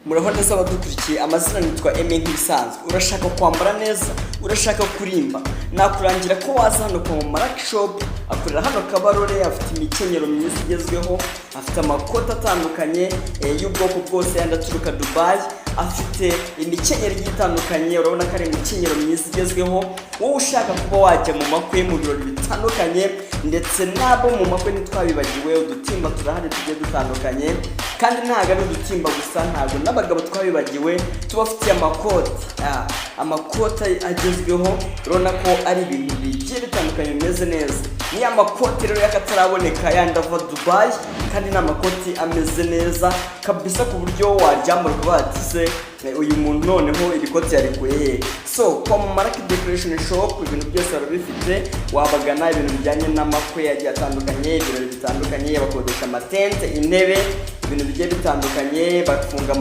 Murabona saba dukurikiye amazina nitwa Eme nk'ibisanzwe. Urashaka kwambara neza, urashaka kurimba, nakurangira ko waza hano kwa Mark Shop. Akorera hano Kabarore, afite imikenyero myiza igezweho, afite amakoti atandukanye y'ubwoko bwose yandaturuka Dubai, afite imikenyero itandukanye. Urabona ko ari imikenyero myiza igezweho. Wowe ushaka kuba wajya mu makwe mu birori bitandukanye ndetse nabo mu makwe ntitwabibagiwe, udutimba turahari tugiye dutandukanye, kandi ntago ari udutimba gusa, ntago n'abagabo twabibagiwe, tubafitiye amakoti agezweho. Urabona ko ari ibintu bigiye bitandukanye bimeze neza. Ni amakoti rero yakataraboneka yandava Dubai, kandi n'amakoti ameze neza kabisa ku buryo waryambara kubatise uyu muntu noneho ibikoti yarekuye. So kwa Mark Decoration Shop ibintu byose barabifite, wabagana ibintu bijyanye n'amakwe yagiye atandukanye, ibirori bitandukanye, bakodesha amatente, intebe, ibintu bigiye bitandukanye, bafunga